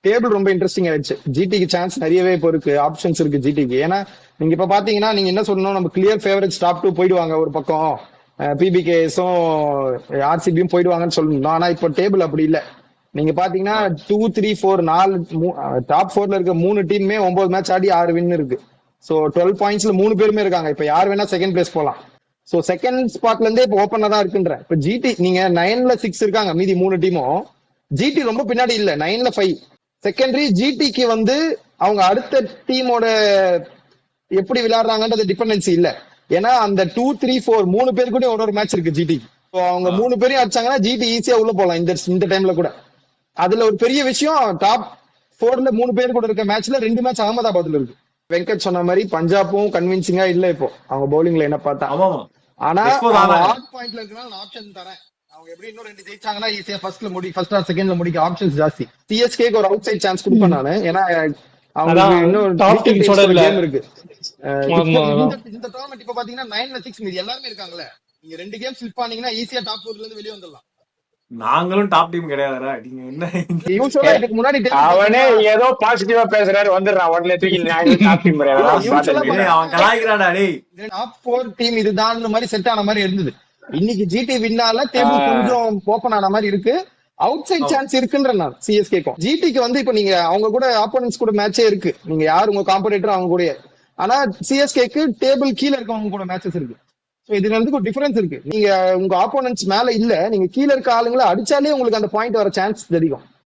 Table ரொம்ப interesting ஆயிடுச்சு. ஜிடிக்கு chance நிறையவே இப்போ இருக்கு, ஆப்ஷன்ஸ் இருக்கு ஜிடிக்கு. ஏன்னா நீங்க இப்ப பாத்தீங்கன்னா நீங்க என்ன சொல்லணும், நம்ம கிளியர் ஃபேவரட் டாப் 2 போயிடுவாங்க ஒரு பக்கம், பிபிகேஎஸும் ஆர்சிபியும் போயிடுவாங்கன்னு சொல்லணும். ஆனா இப்போ டேபிள் அப்படி இல்ல. நீங்க பாத்தீங்கன்னா 2, 3, 4 டாப் 4ல இருக்க 3 டீமுமே 9 மேட்ச் ஆடி 6 வின் இருக்கு. சோ 12 பாயிண்ட்ஸ்ல 3 பேருமே இருக்காங்க. இப்ப யார் வேணா செகண்ட் பிளேஸ் போலாம். சோ செகண்ட் ஸ்பாட்ல இருந்தே இப்ப ஓப்பனா தான் இருக்குன்ற. இப்ப ஜிடி நீங்க 9ல 6 இருக்காங்க, மீதி 3 டீமும். ஜிடி ரொம்ப பின்னாடி இல்ல, 9ல 5. செகண்டரி ஜிடிக்கு வந்து அவங்க அடுத்த டீமோட எப்படி விளையாடுறாங்கன்றது டிபெண்டன்சி இல்ல. ஏன்னா அந்த 2, 3, 4 3 பேர் கூட ஒரு மேட்ச் இருக்கு ஜிடி. அவங்க 3 பேரையும் அடிச்சாங்கன்னா ஜிடி ஈஸியா உள்ள போலாம் இந்த டைம்ல கூட. அதுல ஒரு பெரிய விஷயம், டாப் 4ல 3 பேர் கூட இருக்க மேட்ச்ல 2 மேட்ச் அகமதாபாத்ல இருக்கு. வெங்கட் சொன்ன மாதிரி பஞ்சாப்பும் கன்வின்சிங்கா இல்ல இப்போ அவங்க பவுலிங்ல என்ன பார்த்தா. ஆனா ஆட் பாயிண்ட்ல இருக்கனால நான் ஆப்ஷன் தரேன். அவங்க எப்படி இன்னும் 2 ஜெயிச்சாங்கன்னா ஈஸியா ஃபர்ஸ்ட் ஆர் செகண்ட்ல முடிக்க ஆப்ஷன்ஸ் ஜாஸ்தி. சிஎஸ்கேக்கு ஒரு அவுட் சைட் சான்ஸ் கொடுப்பேன் நானு. ஏன்னா அவங்களுக்கு இன்னும் டாப் டீம்ஸோட கேம் இருக்கு. இந்த டோர்னமெண்ட் இப்ப பாத்தீங்கன்னா 9ல 6 மீதி எல்லாருமே இருக்காங்கல்ல. நீங்க 2 கேம் ஸ்லிப் பண்ணீங்கன்னா ஈஸியா டாப் 4ல இருந்து வெளிய வந்துடலாம். நாங்களும் டாப் டீம் கிடையாதுடா. நீங்க என்ன இதுக்கு முன்னாடி அவனே ஏதோ பாசிட்டிவா பேசுறாரு, வந்துடுறான் உடனே தூக்கி டாப் டீம் அவன் கலாய்க்கிறாடா. டேய் டாப் 4 டீம் இதுதான் மாதிரி செட் ஆன மாதிரி இருந்தது. இன்னைக்கு ஜிடி வின்னால டேபிள் கொஞ்சம் ஓபன் ஆன மாதிரி இருக்கு. அவுட் சைட் சான்ஸ் இருக்குன்ற நான் சிஎஸ்கேக்கும். ஜிடிக்கு வந்து இப்ப நீங்க அவங்க கூட ஆப்போனன்ட்ஸ் கூட மேட்சே இருக்கு. நீங்க யார் உங்க காம்படிட்டர் அவங்க கூட. ஆனா சிஎஸ்கேக்கு டேபிள் கீழ இருக்கவங்க கூட மேட்சஸ் இருக்கு. இதுல இருந்து ஒரு டிஃபரன்ஸ் இருக்கு. நீங்க உங்க ஆப்போனன்ட்ஸ் மேல இல்ல, நீங்க கீழ இருக்க ஆளுங்களை அடிச்சாலே உங்களுக்கு அந்த பாயிண்ட் வர சான்ஸ் தெரியும்.